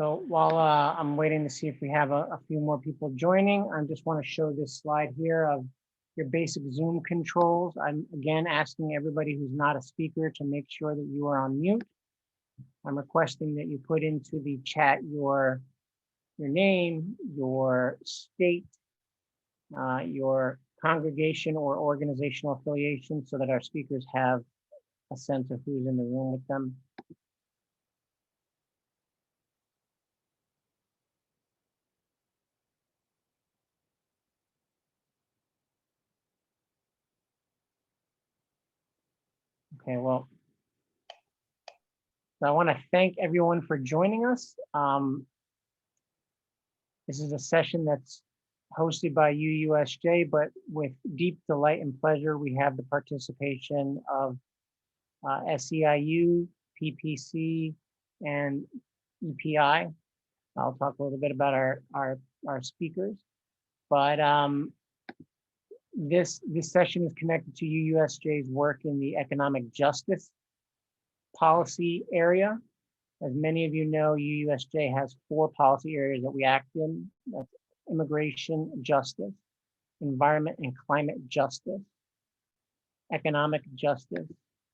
So while I'm waiting to see if we have a few more people joining, I just want to show this slide here of your basic Zoom controls. I'm again asking everybody who's not a speaker to make sure that you are on mute. I'm requesting that you put into the chat your name, your state, your congregation or organizational affiliation so that our speakers have a sense of who's in the room with them. Okay, well, so I want to thank everyone for joining us. This is a session that's hosted by UUSJ, but with deep delight and pleasure, we have the participation of SEIU, PPC, and EPI. I'll talk a little bit about our speakers, but this session is connected to UUSJ's work in the economic justice policy area. As many of you know, UUSJ has 4 policy areas that we act in. That's immigration justice, environment and climate justice, economic justice,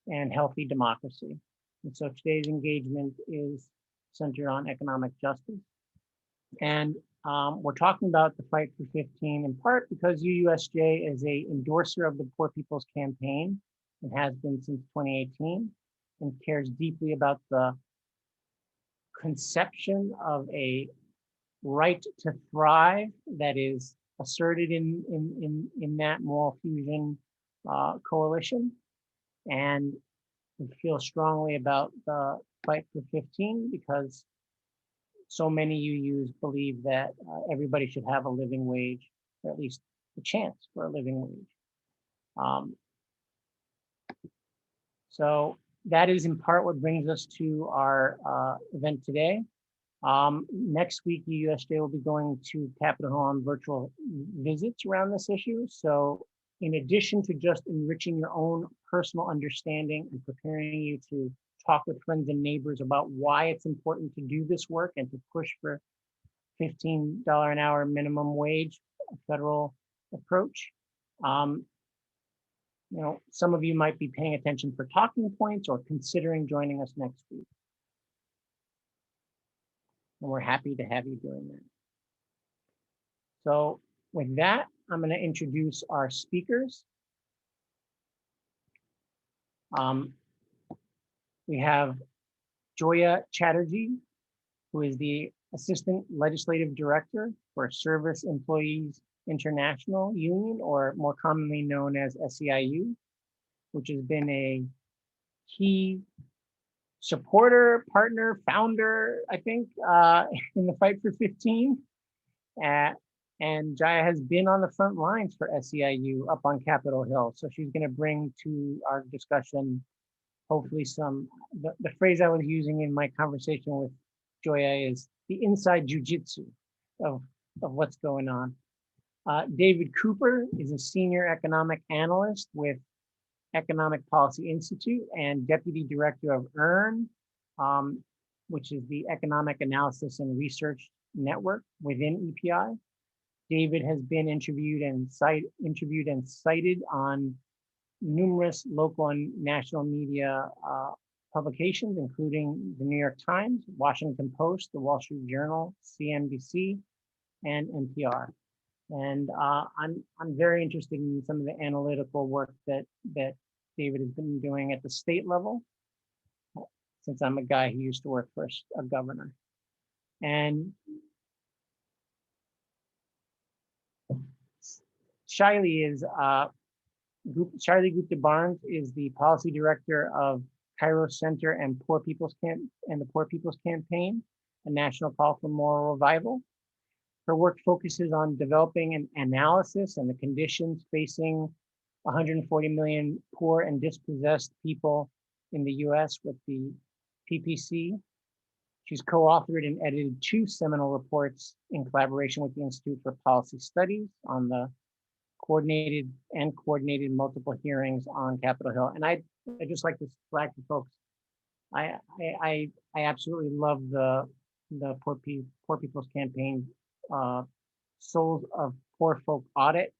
and healthy democracy. And so today's engagement is centered on economic justice. And we're talking about the Fight for 15 in part because UUSJ is an endorser of the Poor People's Campaign and has been since 2018 and cares deeply about the conception of a right to thrive that is asserted in that Moral Fusion coalition. And we feel strongly about the Fight for 15 because so many UUs believe that everybody should have a living wage, or at least a chance for a living wage. So that is in part what brings us to our event today. Next week, UUSJ will be going to Capitol Hill on virtual visits around this issue. So in addition to just enriching your own personal understanding and preparing you to talk with friends and neighbors about why it's important to do this work and to push for $15 an hour minimum wage, a federal approach. You know, some of you might be paying attention for talking points or considering joining us next week. And we're happy to have you doing that. So with that, I'm going to introduce our speakers. We have Joya Chatterjee, who is the Assistant Legislative Director for Service Employees International Union, or more commonly known as SEIU, which has been a key supporter, partner, founder, I think, in the Fight for 15. And Jaya has been on the front lines for SEIU up on Capitol Hill. So she's going to bring to our discussion, hopefully the phrase I was using in my conversation with Joya is the inside jujitsu of what's going on. David Cooper is a senior economic analyst with Economic Policy Institute and deputy director of EARN, which is the Economic Analysis and Research Network within EPI. David has been interviewed and cited on numerous local and national media publications, including the New York Times, Washington Post, the Wall Street Journal, CNBC, and NPR. And I'm very interested in some of the analytical work that David has been doing at the state level, since I'm a guy who used to work for a governor. And Shaili Gupta Barnes is the policy director of Kairos Center and the Poor People's Campaign, a national call for moral revival. Her work focuses on developing an analysis and the conditions facing 140 million poor and dispossessed people in the US with the PPC. She's co-authored and edited 2 seminal reports in collaboration with the Institute for Policy Studies on the coordinated multiple hearings on Capitol Hill. And I just like to flag to folks, I absolutely love the the Poor People's Campaign Souls of Poor Folk audit.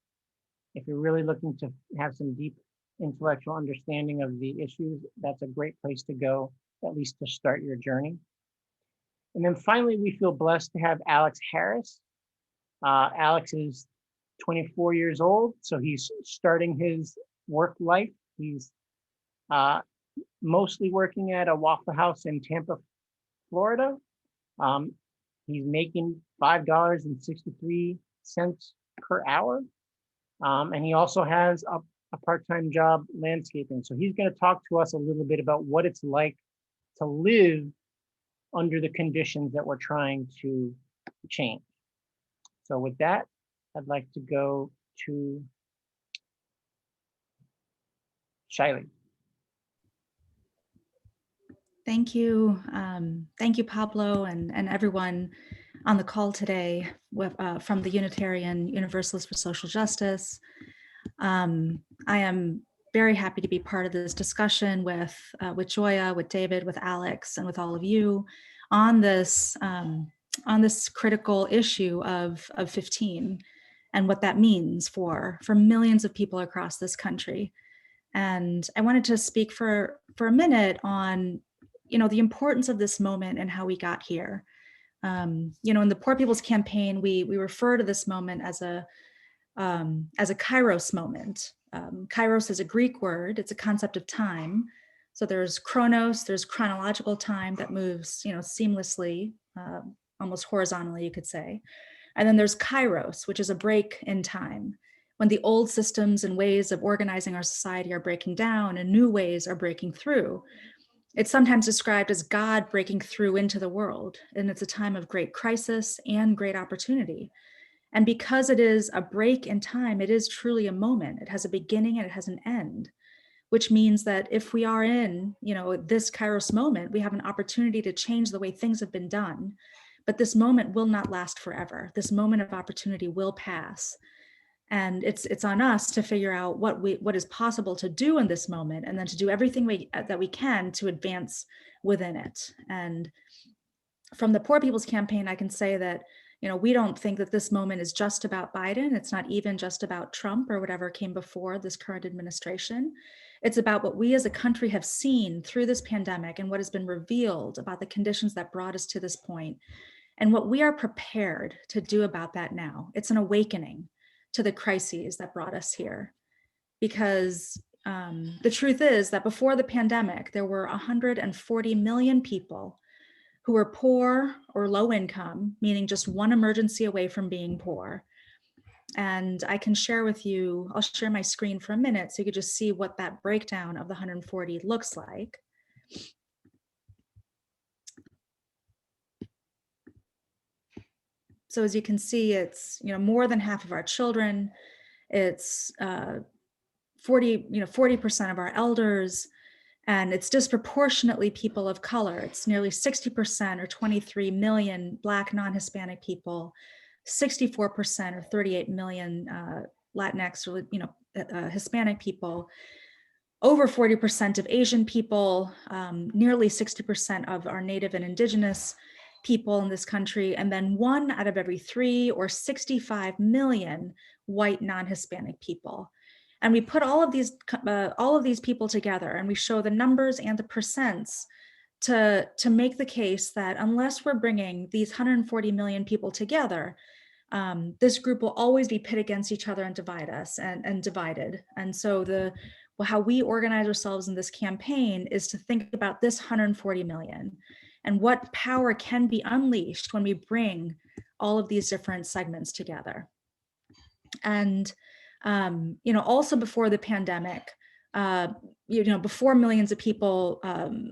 If you're really looking to have some deep intellectual understanding of the issues, that's a great place to go, at least to start your journey. And then finally, we feel blessed to have Alex Harris. Alex is 24 years old, so he's starting his work life. He's mostly working at a Waffle House in Tampa, Florida. He's making $5.63 per hour. And he also has a part-time job landscaping. So he's going to talk to us a little bit about what it's like to live under the conditions that we're trying to change. So with that, I'd like to go to Shiley. Thank you. Thank you, Pablo, and everyone on the call today from the Unitarian Universalists for Social Justice. I am very happy to be part of this discussion with Joya, with David, with Alex, and with all of you on this critical issue of 15 and what that means for millions of people across this country. And I wanted to speak for a minute on, the importance of this moment and how we got here. In the Poor People's Campaign, we refer to this moment as a kairos moment. Kairos is a Greek word. It's a concept of time. So there's chronos, there's chronological time that moves, seamlessly, almost horizontally, you could say. And then there's kairos, which is a break in time, when the old systems and ways of organizing our society are breaking down and new ways are breaking through. It's sometimes described as God breaking through into the world, and it's a time of great crisis and great opportunity. And because it is a break in time, it is truly a moment. It has a beginning and it has an end, which means that if we are in, this Kairos moment, we have an opportunity to change the way things have been done. But this moment will not last forever. This moment of opportunity will pass. And it's on us to figure out what is possible to do in this moment, and then to do everything that we can to advance within it. And from the Poor People's Campaign, I can say that we don't think that this moment is just about Biden. It's not even just about Trump or whatever came before this current administration. It's about what we as a country have seen through this pandemic and what has been revealed about the conditions that brought us to this point, and what we are prepared to do about that now. It's an awakening to the crises that brought us here. Because the truth is that before the pandemic, there were 140 million people who were poor or low income, meaning just one emergency away from being poor. And I can share with you, I'll share my screen for a minute so you could just see what that breakdown of the 140 looks like. So as you can see, it's more than half of our children. It's 40% of our elders, and it's disproportionately people of color. It's nearly 60% or 23 million Black non-Hispanic people, 64% or 38 million Latinx or Hispanic people, over 40% of Asian people, nearly 60% of our Native and Indigenous people in this country, and then 1 out of every 3 or 65 million white non-Hispanic people. And we put all of these people together, and we show the numbers and the percents to make the case that unless we're bringing these 140 million people together, this group will always be pit against each other and divide us and divided. And so how we organize ourselves in this campaign is to think about this 140 million and what power can be unleashed when we bring all of these different segments together. And also before the pandemic, before millions of people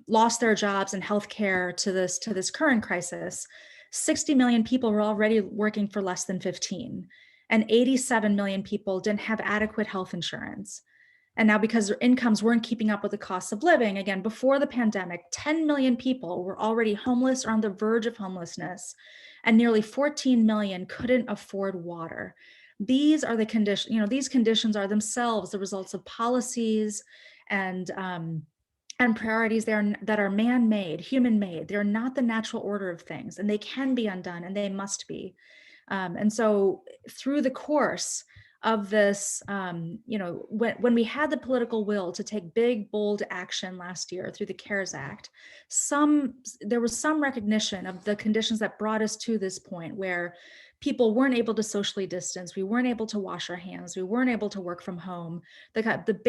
lost their jobs in healthcare to this current crisis, 60 million people were already working for less than 15, and 87 million people didn't have adequate health insurance. And now, because their incomes weren't keeping up with the cost of living, again, before the pandemic, 10 million people were already homeless or on the verge of homelessness, and nearly 14 million couldn't afford water. These are the conditions, these conditions are themselves the results of policies and and priorities that are man-made, human-made. They're not the natural order of things, and they can be undone, and they must be. And so through the course of this, when we had the political will to take big, bold action last year through the CARES Act, there was some recognition of the conditions that brought us to this point where people weren't able to socially distance, we weren't able to wash our hands, we weren't able to work from home. The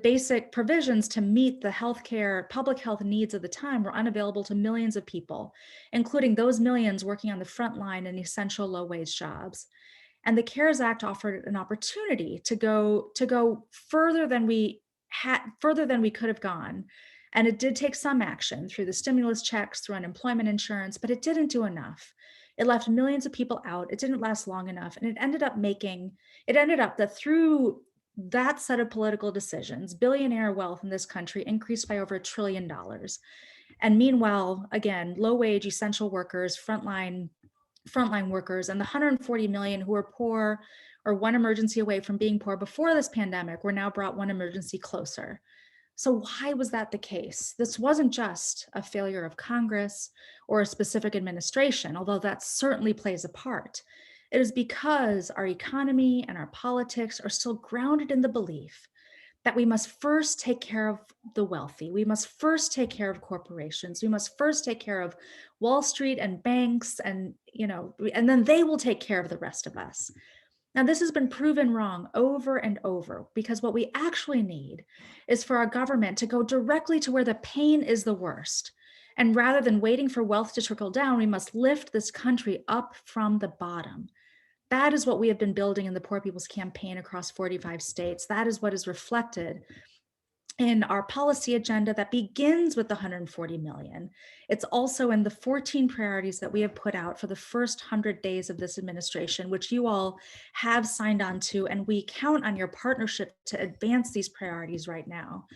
basic provisions to meet the healthcare, public health needs of the time were unavailable to millions of people, including those millions working on the front line in essential low-wage jobs. And the CARES Act offered an opportunity to go further than we could have gone. And it did take some action through the stimulus checks, through unemployment insurance, but it didn't do enough. It left millions of people out. It didn't last long enough. And it ended up that through that set of political decisions, billionaire wealth in this country increased by over $1 trillion. And meanwhile, again, low-wage essential workers, frontline workers, and the 140 million who were poor or one emergency away from being poor before this pandemic were now brought one emergency closer. So why was that the case? This wasn't just a failure of Congress or a specific administration, although that certainly plays a part. It is because our economy and our politics are still grounded in the belief that we must first take care of the wealthy. We must first take care of corporations. We must first take care of Wall Street and banks, and then they will take care of the rest of us. Now, this has been proven wrong over and over, because what we actually need is for our government to go directly to where the pain is the worst. And rather than waiting for wealth to trickle down, we must lift this country up from the bottom. That is what we have been building in the Poor People's Campaign across 45 states. That is what is reflected in our policy agenda that begins with the 140 million. It's also in the 14 priorities that we have put out for the first 100 days of this administration, which you all have signed on to, and we count on your partnership to advance these priorities right now.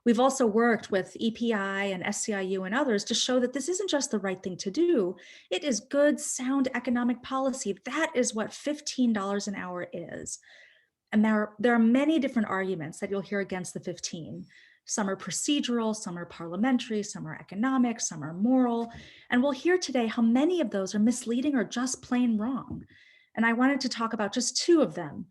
We've also worked with EPI and SCIU and others to show that this isn't just the right thing to do. It is good, sound economic policy. That is what $15 an hour is. And there are many different arguments that you'll hear against the 15. Some are procedural, some are parliamentary, some are economic, some are moral. And we'll hear today how many of those are misleading or just plain wrong. And I wanted to talk about just two of them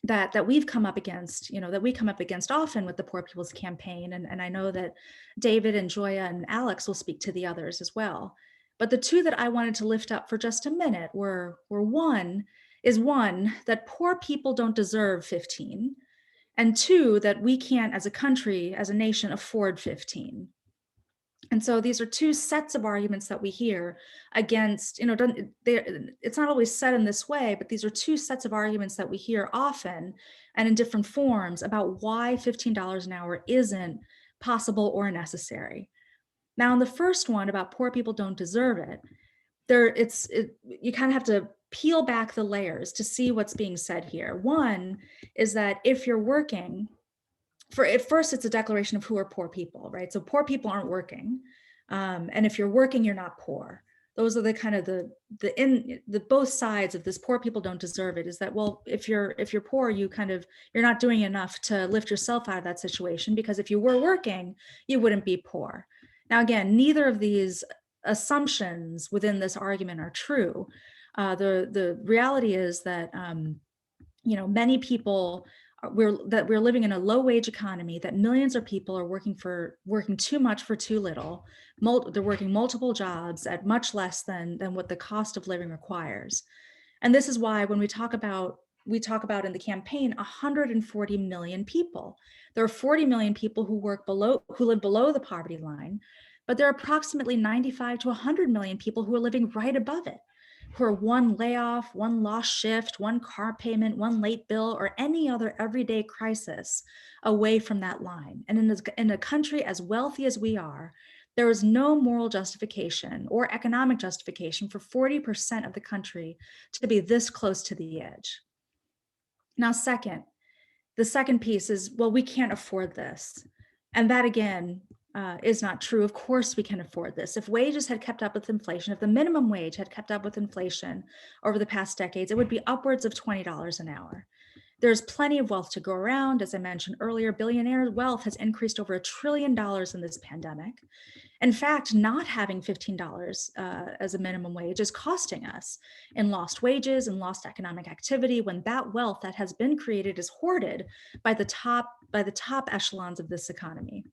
that we've come up against, that we come up against often with the Poor People's Campaign. And I know that David and Joya and Alex will speak to the others as well. But the two that I wanted to lift up for just a minute were one, that poor people don't deserve 15, and two, that we can't, as a country, as a nation, afford 15. And so these are two sets of arguments that we hear against, it's not always said in this way, but these are two sets of arguments that we hear often and in different forms about why $15 an hour isn't possible or necessary. Now, in the first one about poor people don't deserve it, you kind of have to peel back the layers to see what's being said here. One is that if you're working, at first it's a declaration of who are poor people, right? So poor people aren't working. And if you're working, you're not poor. Those are the kind of the both sides of this poor people don't deserve it, is that, well, if you're poor, you're not doing enough to lift yourself out of that situation, because if you were working, you wouldn't be poor. Now, again, neither of these assumptions within this argument are true. The reality is that many people we're living in a low wage economy, that millions of people are working too much for too little. They're working multiple jobs at much less than what the cost of living requires. And this is why when we talk about in the campaign 140 million people. There are 40 million people who live below the poverty line, but there are approximately 95 to 100 million people who are living right above it, who are one layoff, one lost shift, one car payment, one late bill, or any other everyday crisis away from that line. And in a country as wealthy as we are, there is no moral justification or economic justification for 40% of the country to be this close to the edge. Now, the second piece is, well, we can't afford this. And that, again, is not true. Of course we can afford this. If wages had kept up with inflation, if the minimum wage had kept up with inflation over the past decades, it would be upwards of $20 an hour. There's plenty of wealth to go around. As I mentioned earlier, billionaire wealth has increased over $1 trillion in this pandemic. In fact, not having $15 as a minimum wage is costing us in lost wages and lost economic activity, when that wealth that has been created is hoarded by the top echelons of this economy.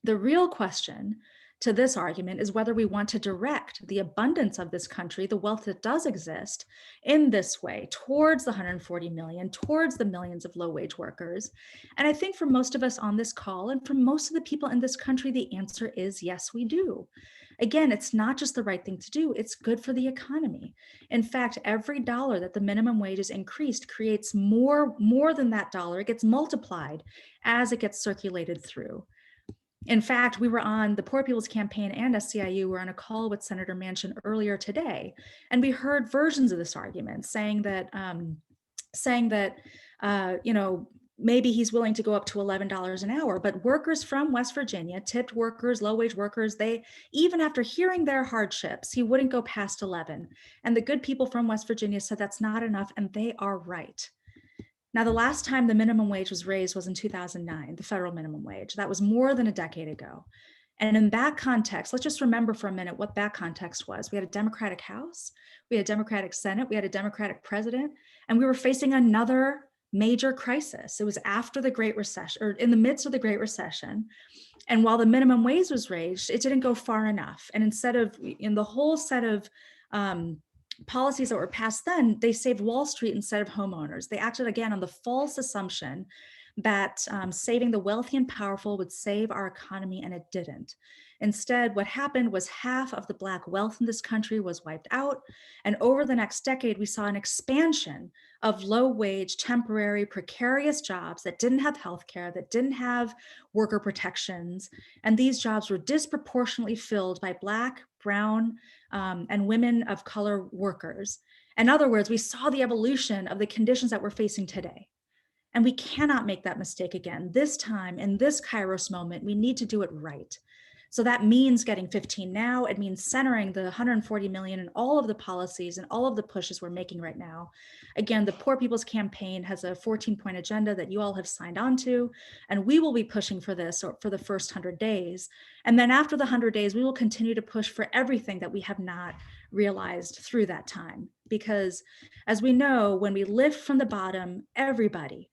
The real question to this argument is whether we want to direct the abundance of this country, the wealth that does exist, in this way towards the 140 million, towards the millions of low-wage workers. And I think for most of us on this call and for most of the people in this country, the answer is yes, we do. Again, it's not just the right thing to do, it's good for the economy. In fact, every dollar that the minimum wage is increased creates more than that dollar. It gets multiplied as it gets circulated through. In fact, we were on the Poor People's Campaign and SEIU were on a call with Senator Manchin earlier today, and we heard versions of this argument saying that maybe he's willing to go up to $11 an hour, but workers from West Virginia, tipped workers, low-wage workers, they, even after hearing their hardships, he wouldn't go past 11. And the good people from West Virginia said that's not enough, and they are right. Now, the last time the minimum wage was raised was in 2009, the federal minimum wage. That was more than a decade ago. And in that context, let's just remember for a minute what that context was. We had a Democratic House, we had a Democratic Senate, we had a Democratic president, and we were facing another major crisis. It was after the Great Recession, or in the midst of the Great Recession. And while the minimum wage was raised, it didn't go far enough. And instead of, in the whole set of policies that were passed then, they saved Wall Street instead of homeowners. They acted again on the false assumption that saving the wealthy and powerful would save our economy, and it didn't. Instead, what happened was half of the Black wealth in this country was wiped out. And over the next decade, we saw an expansion of low-wage, temporary, precarious jobs that didn't have healthcare, that didn't have worker protections. And these jobs were disproportionately filled by Black, brown, and women of color workers. In other words, we saw the evolution of the conditions that we're facing today. And we cannot make that mistake again. This time, in this Kairos moment, we need to do it right. So that means getting 15 now. It means centering the 140 million in all of the policies and all of the pushes we're making right now. Again, the Poor People's Campaign has a 14-point agenda that you all have signed on to, and we will be pushing for this for the first 100 days. And then after the 100 days, we will continue to push for everything that we have not realized through that time. Because as we know, when we lift from the bottom, everybody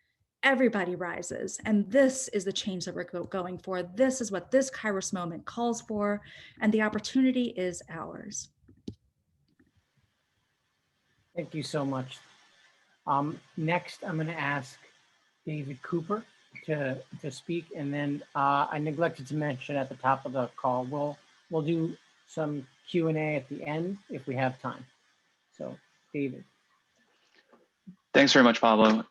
rises. And this is the change that we're going for. This is what this Kairos moment calls for, and the opportunity is ours. Thank you so much. Next, I'm going to ask David Cooper to speak, and then I neglected to mention at the top of the call, we'll do some Q&A at the end if we have time. So, David. Thanks very much, Pablo.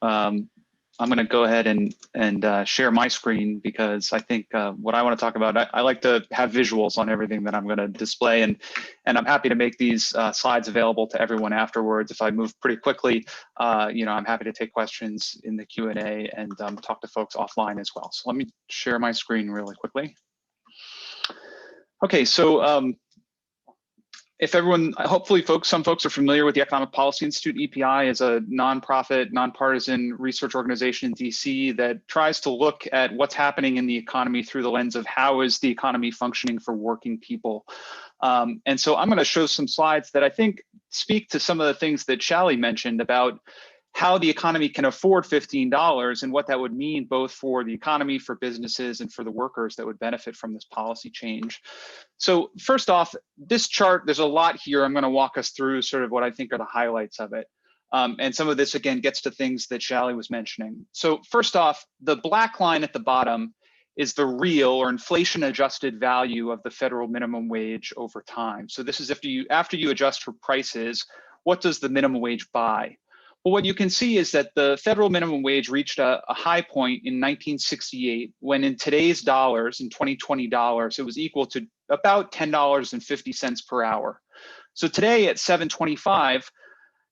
I'm going to go ahead and share my screen, because I think what I want to talk about, I like to have visuals on everything that I'm going to display, and I'm happy to make these slides available to everyone afterwards. If I move pretty quickly, I'm happy to take questions in the Q&A and talk to folks offline as well. So let me share my screen really quickly. Okay, so if everyone, hopefully some folks are familiar with the Economic Policy Institute. EPI is a nonprofit, nonpartisan research organization in DC that tries to look at what's happening in the economy through the lens of how is the economy functioning for working people. And so I'm going to show some slides that I think speak to some of the things that Shally mentioned about how the economy can afford $15 and what that would mean both for the economy, for businesses, and for the workers that would benefit from this policy change. So first off, this chart, there's a lot here. I'm going to walk us through sort of what I think are the highlights of it. And some of this, again, gets to things that Shally was mentioning. So first off, the black line at the bottom is the real or inflation adjusted value of the federal minimum wage over time. So this is after you adjust for prices, what does the minimum wage buy? Well, what you can see is that the federal minimum wage reached a high point in 1968, when in today's dollars, in 2020 dollars, it was equal to about $10.50 per hour. So today at $7.25,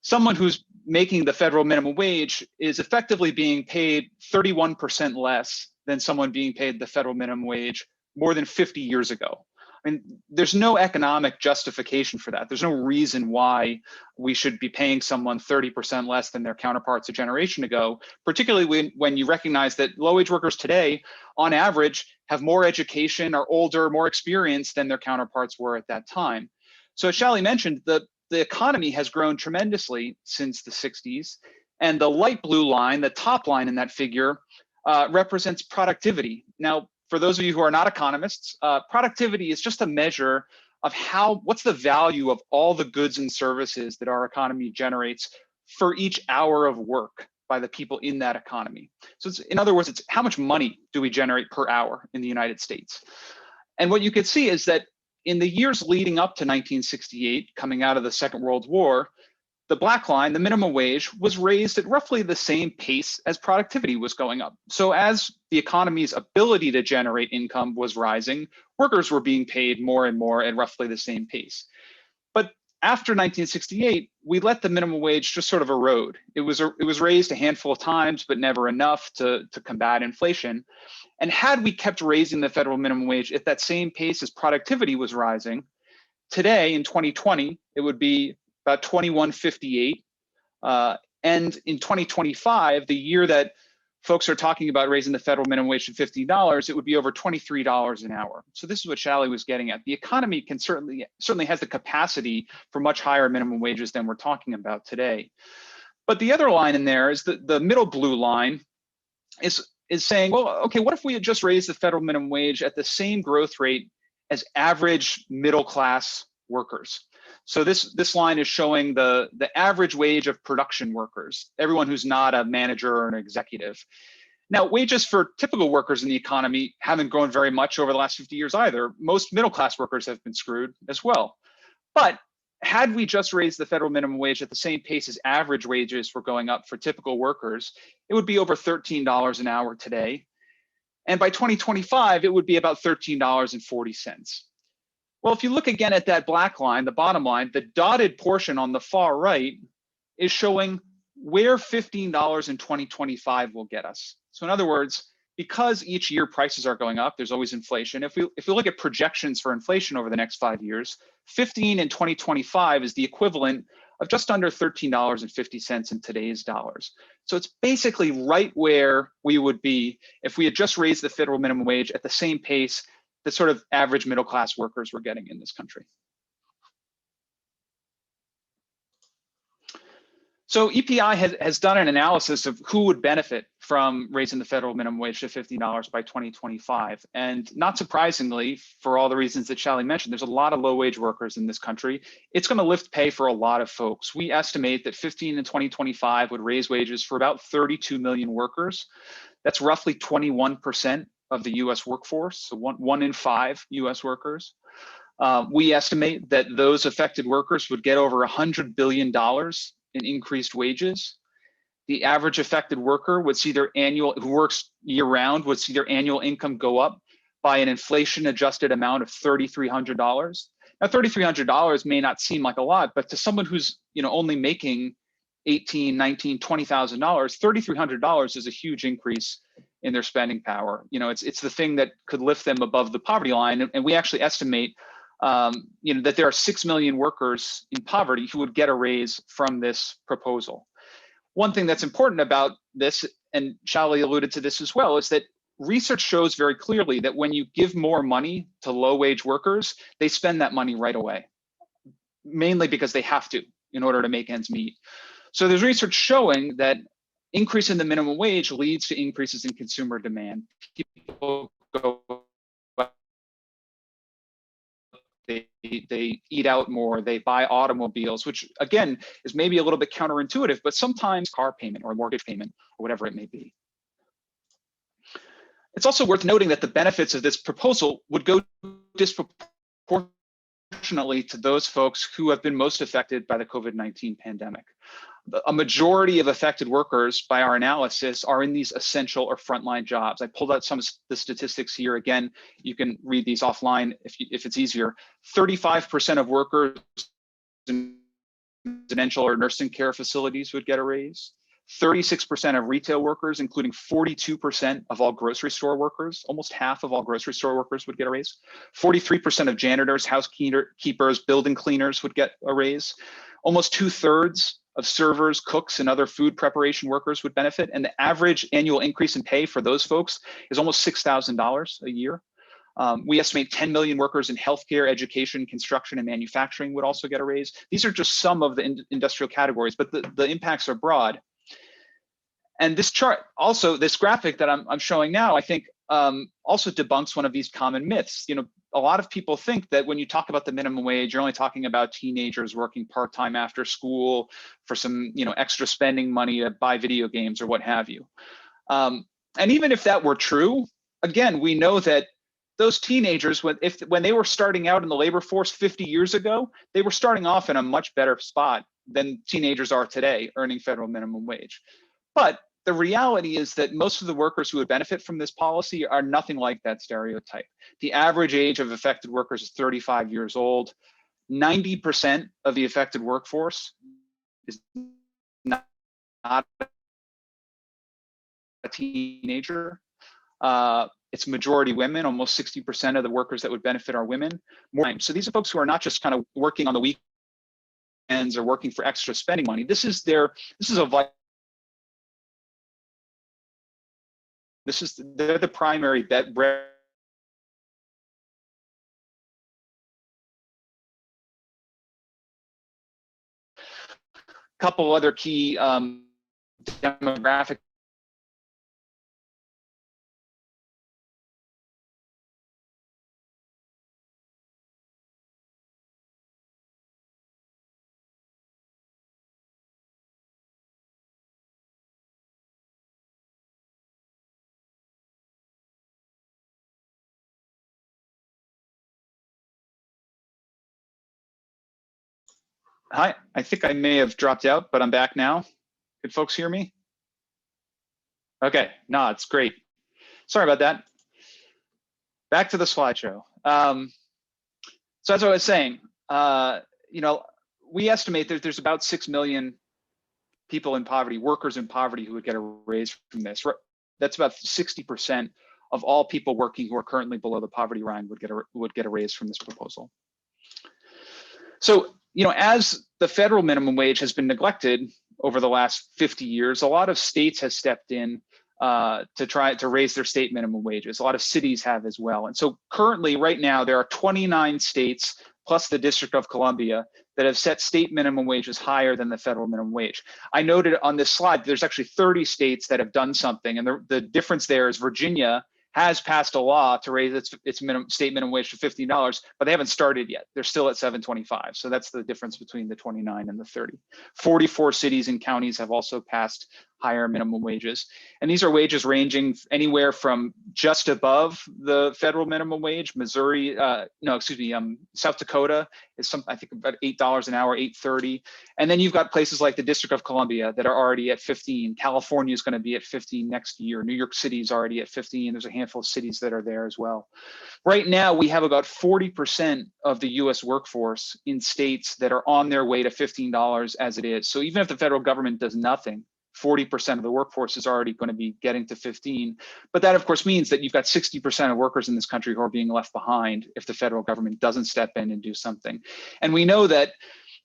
someone who's making the federal minimum wage is effectively being paid 31% less than someone being paid the federal minimum wage more than 50 years ago. I mean, there's no economic justification for that. There's no reason why we should be paying someone 30% less than their counterparts a generation ago, particularly when you recognize that low-wage workers today, on average, have more education, are older, more experienced than their counterparts were at that time. So as Shally mentioned, the economy has grown tremendously since the 60s, and the light blue line, the top line in that figure, represents productivity. Now, for those of you who are not economists, productivity is just a measure of what's the value of all the goods and services that our economy generates for each hour of work by the people in that economy. So in other words, it's how much money do we generate per hour in the United States? And what you can see is that in the years leading up to 1968, coming out of the Second World War, the black line, the minimum wage, was raised at roughly the same pace as productivity was going up. So as the economy's ability to generate income was rising, workers were being paid more and more at roughly the same pace. But after 1968, we let the minimum wage just sort of erode. It was raised a handful of times, but never enough to combat inflation. And had we kept raising the federal minimum wage at that same pace as productivity was rising, today in 2020, it would be about $21.58. And in 2025, the year that folks are talking about raising the federal minimum wage to $15, it would be over $23 an hour. So this is what Shally was getting at. The economy can certainly has the capacity for much higher minimum wages than we're talking about today. But the other line in there is the middle blue line is saying, well, okay, what if we had just raised the federal minimum wage at the same growth rate as average middle class workers? So this line is showing the average wage of production workers, everyone who's not a manager or an executive. Now, wages for typical workers in the economy haven't grown very much over the last 50 years either. Most middle class workers have been screwed as well. But had we just raised the federal minimum wage at the same pace as average wages were going up for typical workers, it would be over $13 an hour today. And by 2025, it would be about $13.40. Well, if you look again at that black line, the bottom line, the dotted portion on the far right is showing where $15 in 2025 will get us. So in other words, because each year prices are going up, there's always inflation. If we look at projections for inflation over the next 5 years, 15 in 2025 is the equivalent of just under $13.50 in today's dollars. So it's basically right where we would be if we had just raised the federal minimum wage at the same pace that sort of average middle class workers were getting in this country. So EPI has done an analysis of who would benefit from raising the federal minimum wage to $15 by 2025. And not surprisingly, for all the reasons that Shally mentioned, there's a lot of low wage workers in this country. It's going to lift pay for a lot of folks. We estimate that 15 in 2025 would raise wages for about 32 million workers. That's roughly 21% of the US workforce, so one in 5 US workers. We estimate that those affected workers would get over $100 billion in increased wages. The average affected worker would see their who works year round, would see their annual income go up by an inflation adjusted amount of $3,300. Now, $3,300 may not seem like a lot, but to someone who's only making $18,000, $19,000, $20,000, $3,300 is a huge increase in their spending power. It's the thing that could lift them above the poverty line. And we actually estimate that there are 6 million workers in poverty who would get a raise from this proposal. One thing that's important about this, and Shally alluded to this as well, is that research shows very clearly that when you give more money to low-wage workers, they spend that money right away, mainly because they have to in order to make ends meet. So there's research showing that increase in the minimum wage leads to increases in consumer demand. People go, they eat out more, they buy automobiles, which again is maybe a little bit counterintuitive, but sometimes car payment or mortgage payment or whatever it may be. It's also worth noting that the benefits of this proposal would go disproportionately to those folks who have been most affected by the COVID-19 pandemic. A majority of affected workers, by our analysis, are in these essential or frontline jobs. I pulled out some of the statistics here. Again, you can read these offline if it's easier. 35% of workers in residential or nursing care facilities would get a raise. 36% of retail workers, including 42% of all grocery store workers. Almost half of all grocery store workers would get a raise. 43% of janitors, housekeepers, building cleaners would get a raise. Almost 2/3 of servers, cooks, and other food preparation workers would benefit. And the average annual increase in pay for those folks is almost $6,000 a year. We estimate 10 million workers in healthcare, education, construction, and manufacturing would also get a raise. These are just some of the industrial categories, but the impacts are broad. And this chart, also this graphic that I'm showing now, I think also debunks one of these common myths. You know, a lot of people think that when you talk about the minimum wage, you're only talking about teenagers working part-time after school for some, you know, extra spending money to buy video games or what have you. And even if that were true, again, we know that those teenagers, when they were starting out in the labor force 50 years ago, they were starting off in a much better spot than teenagers are today, earning federal minimum wage. But the reality is that most of the workers who would benefit from this policy are nothing like that stereotype. The average age of affected workers is 35 years old. 90% of the affected workforce is not a teenager. It's majority women. Almost 60% of the workers that would benefit are women. So these are folks who are not just kind of working on the weekends or working for extra spending money. This is they're the primary bread. Couple other key demographic Hi, I think I may have dropped out, but I'm back now. Can folks hear me? Okay, no, it's great. Sorry about that. Back to the slideshow. So as I was saying, you know, we estimate that there's about 6 million people in poverty, workers in poverty, who would get a raise from this. That's about 60% of all people working who are currently below the poverty line would get a raise from this proposal. So, you know, as the federal minimum wage has been neglected over the last 50 years, a lot of states have stepped in to try to raise their state minimum wages. A lot of cities have as well. And so currently, right now, there are 29 states plus the District of Columbia that have set state minimum wages higher than the federal minimum wage. I noted on this slide, there's actually 30 states that have done something. And the difference there is Virginia has passed a law to raise its state minimum wage to $15, but they haven't started yet. They're still at $7.25. So that's the difference between the 29 and the 30. 44 cities and counties have also passed higher minimum wages. And these are wages ranging anywhere from just above the federal minimum wage. Missouri, South Dakota is I think about $8 an hour, $8.30. And then you've got places like the District of Columbia that are already at 15. California is going to be at 15 next year. New York City is already at 15. There's a handful of cities that are there as well. Right now, we have about 40% of the US workforce in states that are on their way to $15 as it is. So even if the federal government does nothing, 40% of the workforce is already going to be getting to 15. But that, of course, means that you've got 60% of workers in this country who are being left behind if the federal government doesn't step in and do something. And we know that,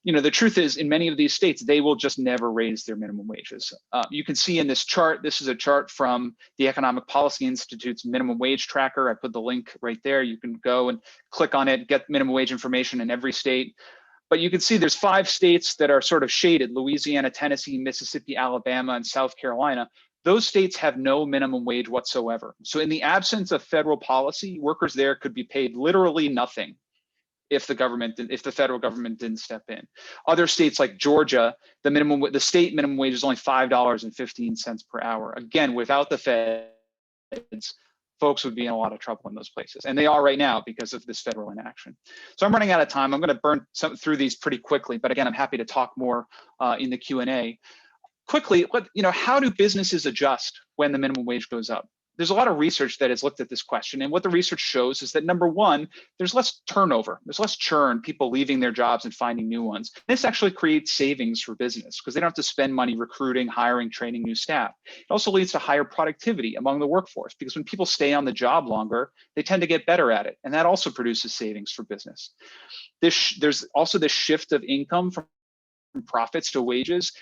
you know, the truth is, in many of these states, they will just never raise their minimum wages. You can see in this chart, this is a chart from the Economic Policy Institute's minimum wage tracker. I put the link right there. You can go and click on it, get minimum wage information in every state. But you can see there's 5 states that are sort of shaded: Louisiana, Tennessee, Mississippi, Alabama, and South Carolina. Those states have no minimum wage whatsoever. So in the absence of federal policy, workers there could be paid literally nothing if the federal government didn't step in. Other states like Georgia, the state minimum wage is only $5.15 per hour. Again, without the feds, folks would be in a lot of trouble in those places. And they are right now because of this federal inaction. So I'm running out of time. I'm going to burn through these pretty quickly, but again, I'm happy to talk more in the Q&A. Quickly, how do businesses adjust when the minimum wage goes up? there's a lot of research that has looked at this question. And what the research shows is that number one, there's less turnover, there's less churn, people leaving their jobs and finding new ones. This actually creates savings for business because they don't have to spend money recruiting, hiring, training new staff. It also leads to higher productivity among the workforce because when people stay on the job longer, they tend to get better at it. And that also produces savings for business. There's also this shift of income from profits to wages.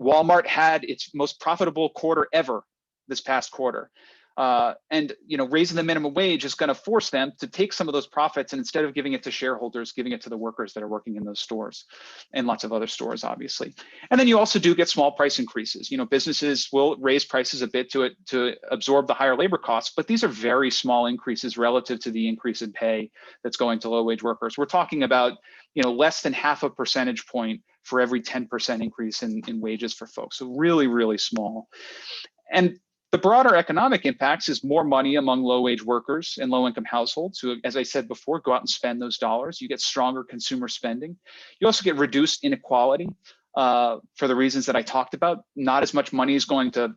Walmart had its most profitable quarter ever this past quarter. And raising the minimum wage is going to force them to take some of those profits and instead of giving it to shareholders, giving it to the workers that are working in those stores and lots of other stores, obviously. And then you also do get small price increases. Businesses will raise prices a bit to absorb the higher labor costs, but these are very small increases relative to the increase in pay that's going to low wage workers. We're talking about less than half a percentage point for every 10% increase in wages for folks. So really, really small. And the broader economic impacts is more money among low-wage workers and low-income households who, as I said before, go out and spend those dollars. You get stronger consumer spending. You also get reduced inequality for the reasons that I talked about. Not as much money is going to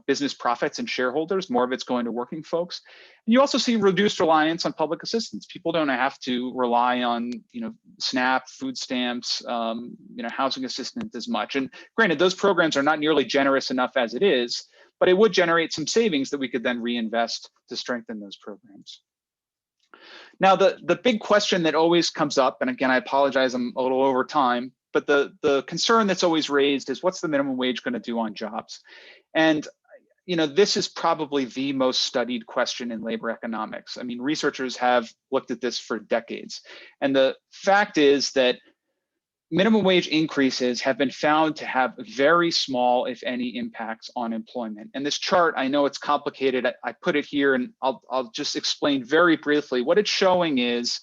business profits and shareholders, more of it's going to working folks. And you also see reduced reliance on public assistance. People don't have to rely on SNAP, food stamps, housing assistance as much. And granted, those programs are not nearly generous enough as it is, but it would generate some savings that we could then reinvest to strengthen those programs. Now, the big question that always comes up, and again, I apologize, I'm a little over time, but the concern that's always raised is what's the minimum wage going to do on jobs? And this is probably the most studied question in labor economics. I mean, researchers have looked at this for decades. And the fact is that minimum wage increases have been found to have very small, if any, impacts on employment. And this chart, I know it's complicated. I put it here and I'll just explain very briefly. What it's showing is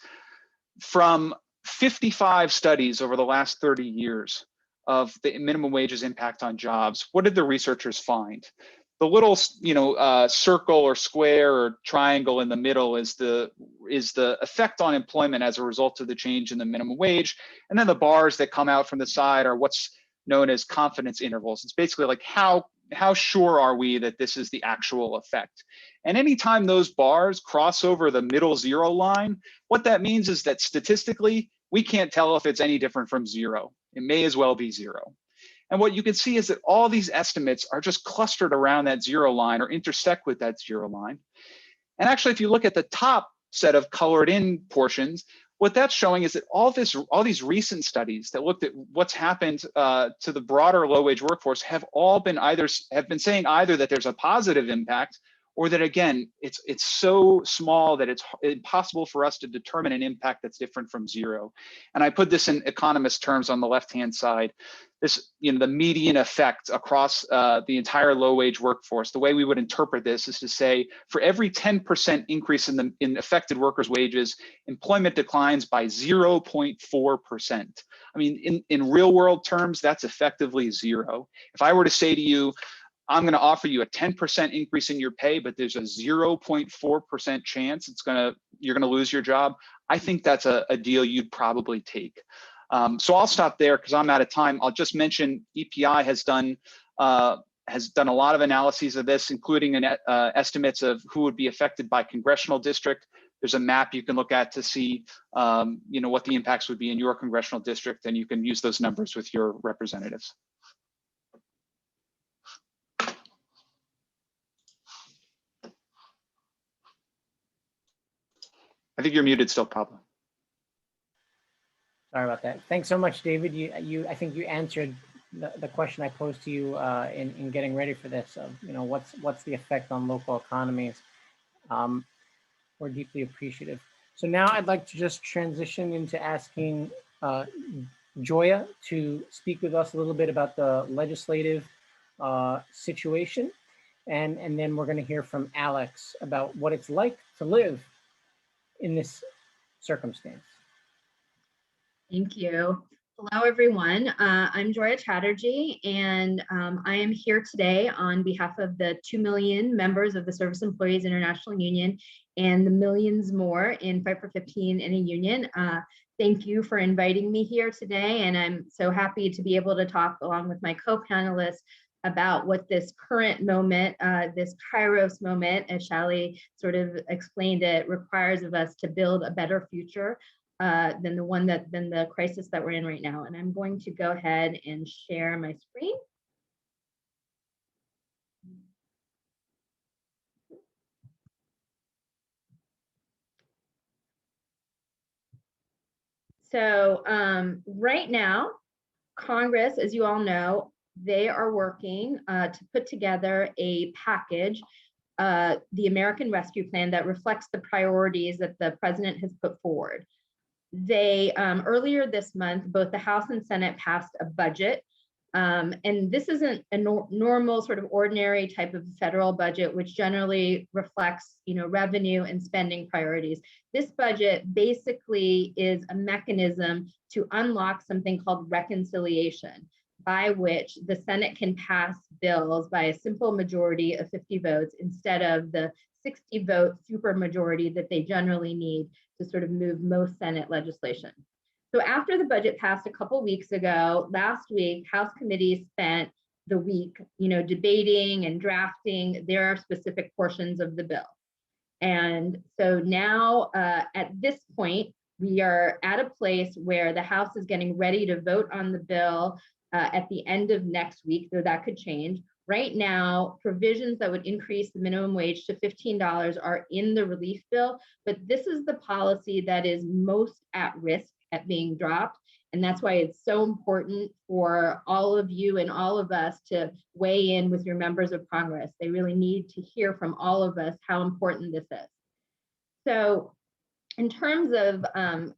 from 55 studies over the last 30 years of the minimum wage's impact on jobs, what did the researchers find? The little, circle or square or triangle in the middle is the effect on employment as a result of the change in the minimum wage. And then the bars that come out from the side are what's known as confidence intervals. It's basically like how sure are we that this is the actual effect? And anytime those bars cross over the middle zero line, what that means is that statistically, we can't tell if it's any different from zero. It may as well be zero. And what you can see is that all these estimates are just clustered around that zero line or intersect with that zero line. And actually, if you look at the top set of colored in portions, what that's showing is that all these recent studies that looked at what's happened to the broader low wage workforce have been saying either that there's a positive impact or that, again, it's so small that it's impossible for us to determine an impact that's different from zero. And I put this in economist terms on the left-hand side. This, the median effect across the entire low-wage workforce. The way we would interpret this is to say, for every 10% increase in affected workers' wages, employment declines by 0.4%. I mean, in real-world terms, that's effectively zero. If I were to say to you, I'm going to offer you a 10% increase in your pay, but there's a 0.4% chance you're going to lose your job, I think that's a deal you'd probably take. So I'll stop there because I'm out of time. I'll just mention EPI has done a lot of analyses of this, including estimates of who would be affected by congressional district. There's a map you can look at to see what the impacts would be in your congressional district, and you can use those numbers with your representatives. I think you're muted still, Pablo. Sorry about that. Thanks so much, David. I think you answered the question I posed to you in getting ready for this. Of what's the effect on local economies? We're deeply appreciative. So now I'd like to just transition into asking Joya to speak with us a little bit about the legislative situation, and then we're going to hear from Alex about what it's like to live in this circumstance. Thank you. Hello, everyone. I'm Joya Chatterjee, and I am here today on behalf of the 2 million members of the Service Employees International Union and the millions more in Fight for 15 in a union. Thank you for inviting me here today, and I'm so happy to be able to talk along with my co-panelists about what this current moment, this Kairos moment, as Shally sort of explained it, requires of us to build a better future than the crisis that we're in right now. And I'm going to go ahead and share my screen. So right now, Congress, as you all know, they are working to put together a package, the American Rescue Plan, that reflects the priorities that the president has put forward. They earlier this month, both the House and Senate passed a budget. And this isn't a normal sort of ordinary type of federal budget, which generally reflects, revenue and spending priorities. This budget basically is a mechanism to unlock something called reconciliation, by which the Senate can pass bills by a simple majority of 50 votes instead of the 60-vote supermajority that they generally need to sort of move most Senate legislation. So after the budget passed a couple weeks ago, last week, House committees spent the week, debating and drafting their specific portions of the bill. And so now at this point, we are at a place where the House is getting ready to vote on the bill at the end of next week, though that could change. Right now, provisions that would increase the minimum wage to $15 are in the relief bill, but this is the policy that is most at risk at being dropped. And that's why it's so important for all of you and all of us to weigh in with your members of Congress. They really need to hear from all of us how important this is. So in terms of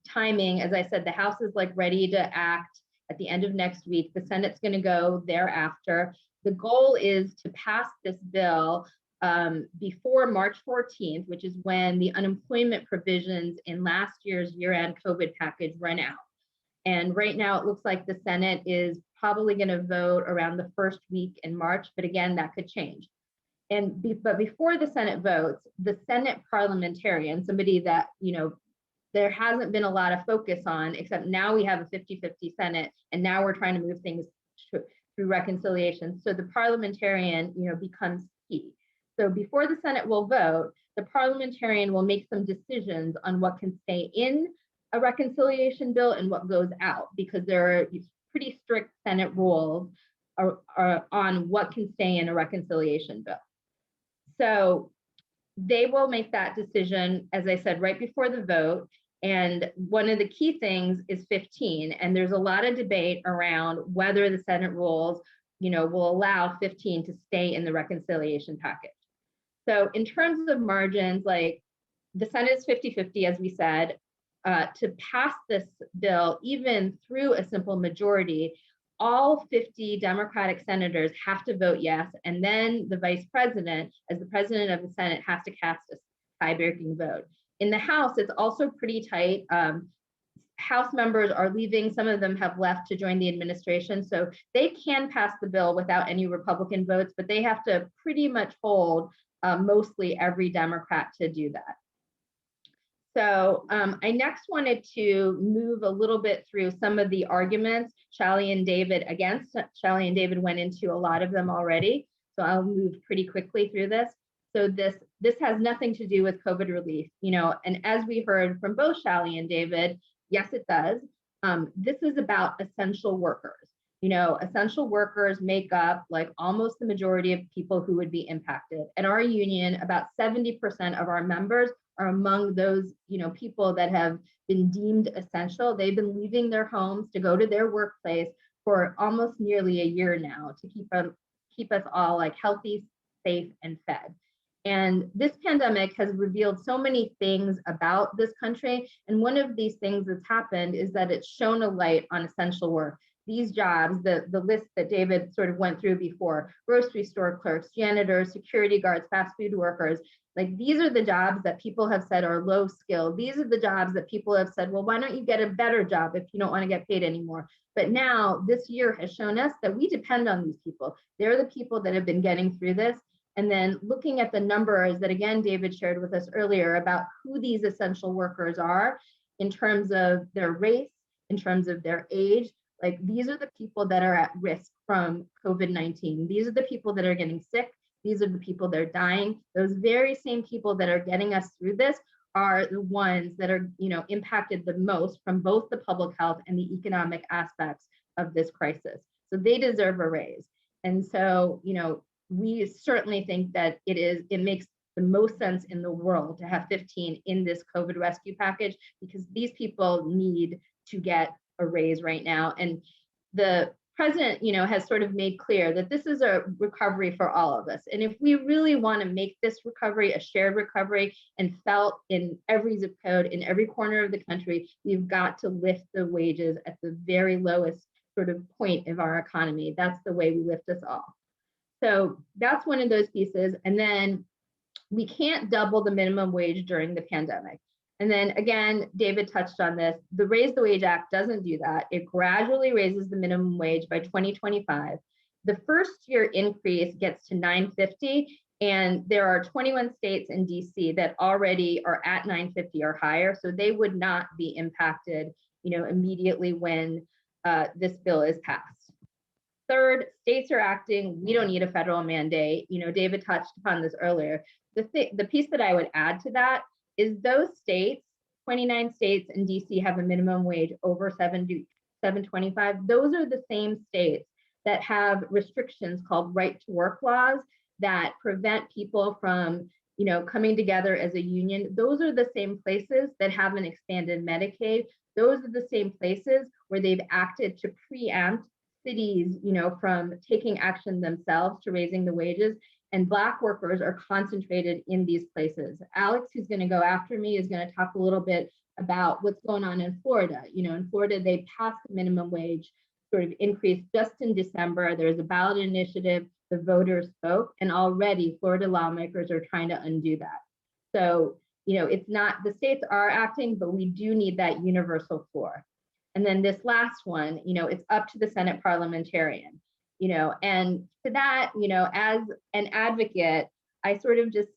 timing, as I said, the House is ready to act at the end of next week. The Senate's going to go thereafter. The goal is to pass this bill before March 14th, which is when the unemployment provisions in last year's year-end COVID package run out. And right now it looks like the Senate is probably going to vote around the first week in March, but again, that could change. But before the Senate votes, the Senate parliamentarian, somebody that, there hasn't been a lot of focus on, except now we have a 50-50 Senate, and now we're trying to move things through reconciliation. So the parliamentarian, becomes key. So before the Senate will vote, the parliamentarian will make some decisions on what can stay in a reconciliation bill and what goes out, because there are pretty strict Senate rules on what can stay in a reconciliation bill. So they will make that decision, as I said, right before the vote. And one of the key things is 15. And there's a lot of debate around whether the Senate rules, will allow 15 to stay in the reconciliation package. So in terms of margins, the Senate is 50-50, as we said. To pass this bill, even through a simple majority, all 50 Democratic senators have to vote yes, and then the vice president, as the president of the Senate, has to cast a tie-breaking vote. In the House, it's also pretty tight. House members are leaving. Some of them have left to join the administration, so they can pass the bill without any Republican votes, but they have to pretty much hold mostly every Democrat to do that. So I next wanted to move a little bit through some of the arguments Shally and David against. Shally and David went into a lot of them already, so I'll move pretty quickly through this. So this has nothing to do with COVID relief, and as we heard from both Shally and David, yes, it does. This is about essential workers. Essential workers make up almost the majority of people who would be impacted. At our union, about 70% of our members are among those, people that have been deemed essential. They've been leaving their homes to go to their workplace for almost nearly a year now to keep us all healthy, safe, and fed. And this pandemic has revealed so many things about this country. And one of these things that's happened is that it's shown a light on essential work. These jobs, the list that David sort of went through before, grocery store clerks, janitors, security guards, fast food workers, these are the jobs that people have said are low skilled. These are the jobs that people have said, well, why don't you get a better job if you don't want to get paid anymore? But now this year has shown us that we depend on these people. They're the people that have been getting through this. And then looking at the numbers that, again, David shared with us earlier about who these essential workers are in terms of their race, in terms of their age, Like, these are the people that are at risk from COVID-19. These are the people that are getting sick. These are the people that are dying. Those very same people that are getting us through this are the ones that are, impacted the most from both the public health and the economic aspects of this crisis. So they deserve a raise. And so, we certainly think that it makes the most sense in the world to have 15 in this COVID rescue package, because these people need to get a raise right now. And the president, has sort of made clear that this is a recovery for all of us. And if we really want to make this recovery a shared recovery and felt in every zip code, in every corner of the country, we've got to lift the wages at the very lowest sort of point of our economy. That's the way we lift us all. So that's one of those pieces. And then we can't double the minimum wage during the pandemic. And then again, David touched on this, the Raise the Wage Act doesn't do that. It gradually raises the minimum wage by 2025. The first year increase gets to $9.50, and there are 21 states in DC that already are at $9.50 or higher, so they would not be impacted, immediately when this bill is passed. Third, states are acting. We don't need a federal mandate. David touched upon this earlier. The piece that I would add to that is those states, 29 states and DC, have a minimum wage over $7.25. Those are the same states that have restrictions called right to work laws that prevent people from, coming together as a union. Those are the same places that have an expanded Medicaid. Those are the same places where they've acted to preempt cities, from taking action themselves to raising the wages. And Black workers are concentrated in these places. Alex, who's going to go after me, is going to talk a little bit about what's going on in Florida. In Florida, they passed the minimum wage sort of increase just in December. There's a ballot initiative, the voters spoke, and already Florida lawmakers are trying to undo that. So, it's not, the states are acting, but we do need that universal floor. And then this last one, it's up to the Senate parliamentarian. And to that, as an advocate, I sort of just,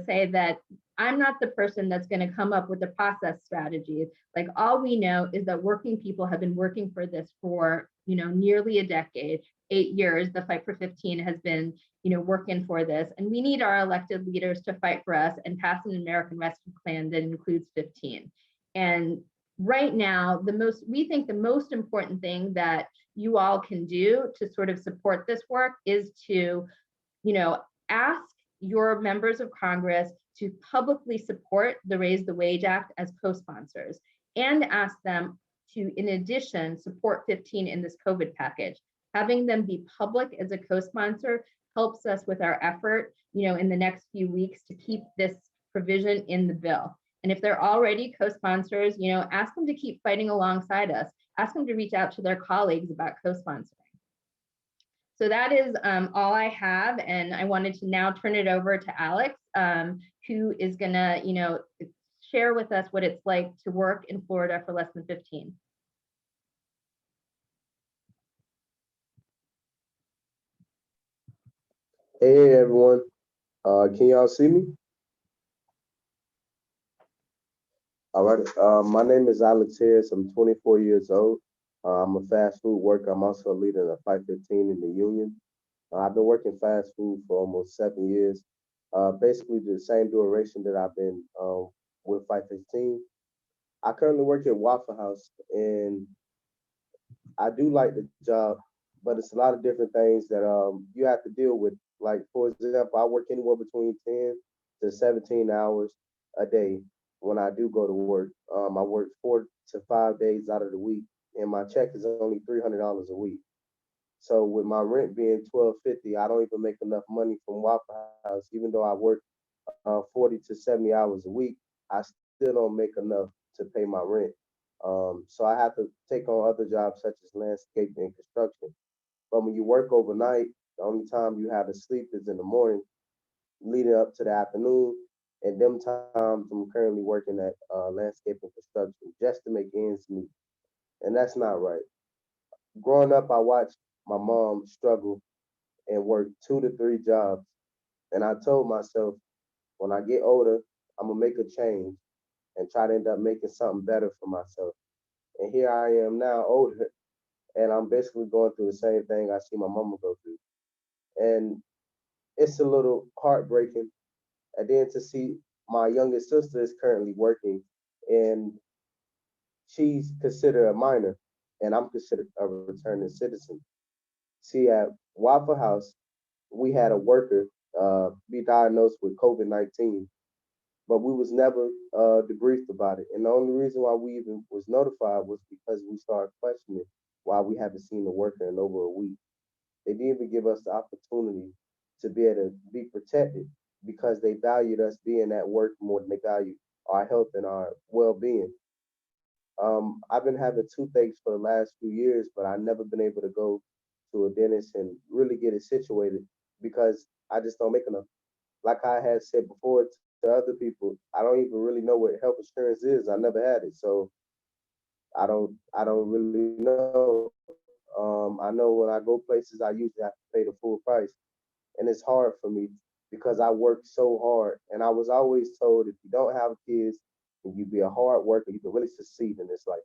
say that I'm not the person that's going to come up with the process strategies. Like, all we know is that working people have been working for this for, nearly a decade, 8 years. The Fight for 15 has been, working for this. And we need our elected leaders to fight for us and pass an American Rescue Plan that includes 15. And right now, we think the most important thing that you all can do to sort of support this work is to, ask your members of Congress to publicly support the Raise the Wage Act as co-sponsors, and ask them to, in addition, support 15 in this COVID package. Having them be public as a co-sponsor helps us with our effort, in the next few weeks to keep this provision in the bill. And if they're already co-sponsors, ask them to keep fighting alongside us. Ask them to reach out to their colleagues about co-sponsoring. So that is all I have. And I wanted to now turn it over to Alex, who is gonna, share with us what it's like to work in Florida for less than 15. Hey everyone, can y'all see me? All right, my name is Alex Harris. I'm 24 years old. I'm a fast food worker. I'm also a leader of Fight 15 in the union. I've been working fast food for almost 7 years, basically the same duration that I've been with Fight 15. I currently work at Waffle House, and I do like the job, but it's a lot of different things that you have to deal with. Like, for example, I work anywhere between 10 to 17 hours a day when I do go to work. I work 4 to 5 days out of the week, and my check is only $300 a week. So with my rent being $12.50, I don't even make enough money from Waffle House, even though I work 40 to 70 hours a week. I still don't make enough to pay my rent. So I have to take on other jobs such as landscaping and construction. But when you work overnight, the only time you have to sleep is in the morning, leading up to the afternoon. And them times I'm currently working at landscaping construction just to make ends meet. And that's not right. Growing up, I watched my mom struggle and work 2 to 3 jobs. And I told myself, when I get older, I'm gonna make a change and try to end up making something better for myself. And here I am now, older, and I'm basically going through the same thing I see my mama go through. And it's a little heartbreaking. And then to see my youngest sister is currently working, and she's considered a minor, and I'm considered a returning citizen. See, at Waffle House, we had a worker be diagnosed with COVID-19, but we was never debriefed about it. And the only reason why we even was notified was because we started questioning why we haven't seen the worker in over a week. They didn't even give us the opportunity to be able to be protected because they valued us being at work more than they value our health and our well-being. I've been having toothaches for the last few years, but I've never been able to go to a dentist and really get it situated because I just don't make enough. Like I had said before to other people, I don't even really know what health insurance is. I never had it, so I don't really know. I know when I go places, I usually have to pay the full price, and it's hard for me because I work so hard. And I was always told if you don't have kids and you be a hard worker, you can really succeed in this life.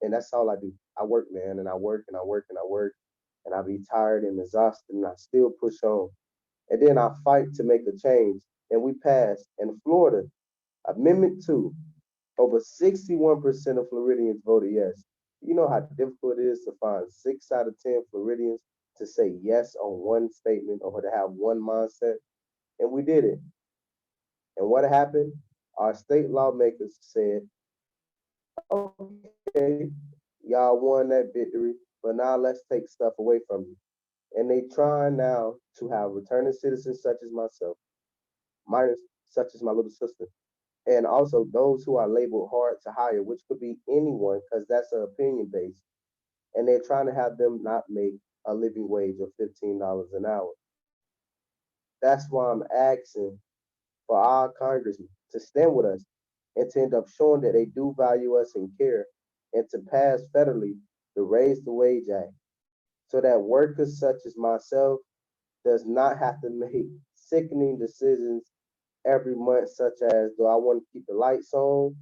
And that's all I do. I work, man, and I work and I work and I work, and I be tired and exhausted, and I still push on. And then I fight to make a change. And we passed in Florida, Amendment 2. Over 61% of Floridians voted yes. You know how difficult it is to find 6 out of 10 Floridians to say yes on one statement or to have one mindset? And we did it. And what happened? Our state lawmakers said, okay, y'all won that victory, but now let's take stuff away from you. And they trying now to have returning citizens such as myself, minors such as my little sister, and also those who are labeled hard to hire, which could be anyone because that's an opinion based. And they're trying to have them not make a living wage of $15 an hour. That's why I'm asking for our congressmen to stand with us and to end up showing that they do value us and care, and to pass federally the Raise the Wage Act so that workers such as myself does not have to make sickening decisions every month, such as do I want to keep the lights on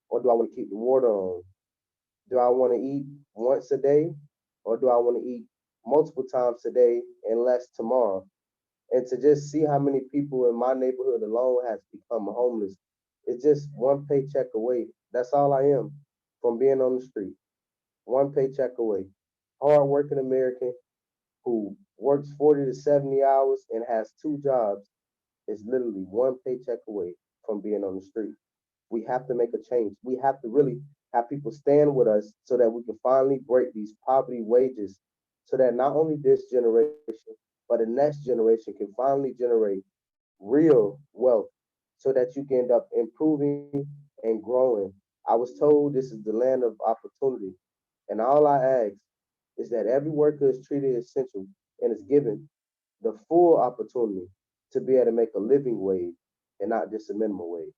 or do I want to keep the water on? Do I want to eat once a day or do I want to eat multiple times a day and less tomorrow? And to just see how many people in my neighborhood alone has become homeless. It's just one paycheck away. That's all I am from being on the street. One paycheck away. Hardworking American who works 40 to 70 hours and has 2 jobs is literally one paycheck away from being on the street. We have to make a change. We have to really have people stand with us so that we can finally break these poverty wages so that not only this generation, but the next generation can finally generate real wealth so that you can end up improving and growing. I was told this is the land of opportunity. And all I ask is that every worker is treated essential and is given the full opportunity to be able to make a living wage and not just a minimum wage.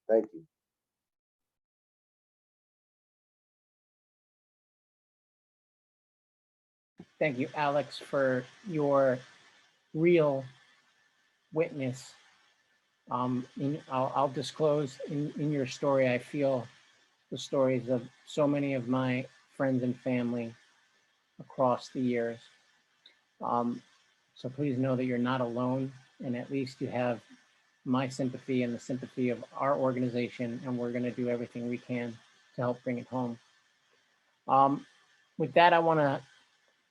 Thank you. Thank you, Alex, for your real witness. I'll disclose in your story, I feel the stories of so many of my friends and family across the years. So please know that you're not alone, and at least you have my sympathy and the sympathy of our organization, and we're going to do everything we can to help bring it home. With that, I want to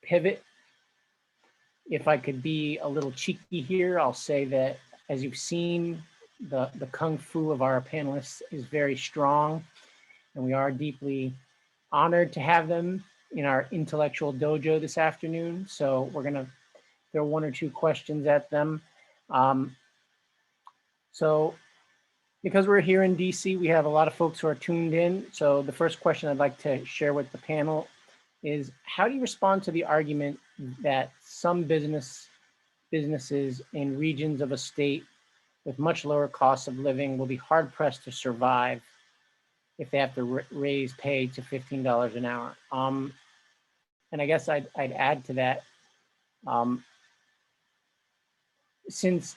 pivot. If I could be a little cheeky here, I'll say that as you've seen, the kung fu of our panelists is very strong, and we are deeply honored to have them in our intellectual dojo this afternoon. So we're going to throw 1 or 2 questions at them. So because we're here in DC, we have a lot of folks who are tuned in. So the first question I'd like to share with the panel is, how do you respond to the argument that some businesses in regions of a state with much lower costs of living will be hard pressed to survive if they have to raise pay to $15 an hour? And I guess I'd add to that, since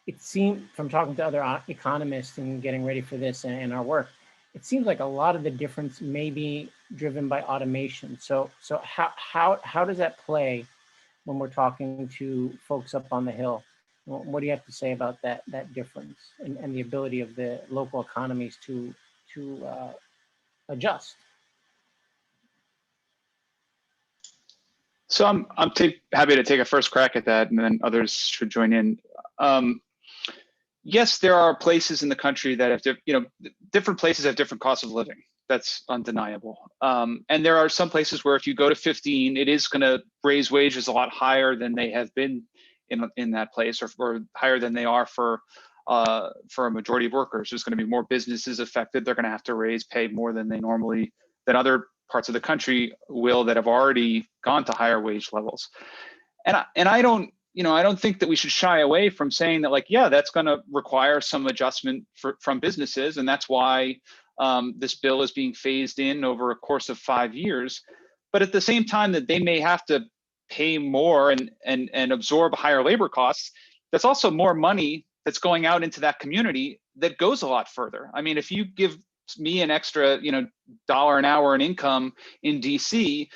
it seemed from talking to other economists and getting ready for this and our work, it seems like a lot of the difference may be driven by automation. So how does that play when we're talking to folks up on the Hill? What do you have to say about that difference and the ability of the local economies to adjust? So I'm happy to take a first crack at that, and then others should join in. Yes, there are places in the country that have, different places have different costs of living. That's undeniable. And there are some places where if you go to 15, it is going to raise wages a lot higher than they have been in that place, or higher than they are for a majority of workers. There's going to be more businesses affected. They're going to have to raise pay more than they normally, than other parts of the country will that have already gone to higher wage levels. And I don't, I don't think that we should shy away from saying that, like, yeah, that's going to require some adjustment from businesses, and that's why this bill is being phased in over a course of 5 years. But at the same time that they may have to pay more and absorb higher labor costs, that's also more money that's going out into that community that goes a lot further. I mean, if you give me an extra, $1 an hour in income in DC,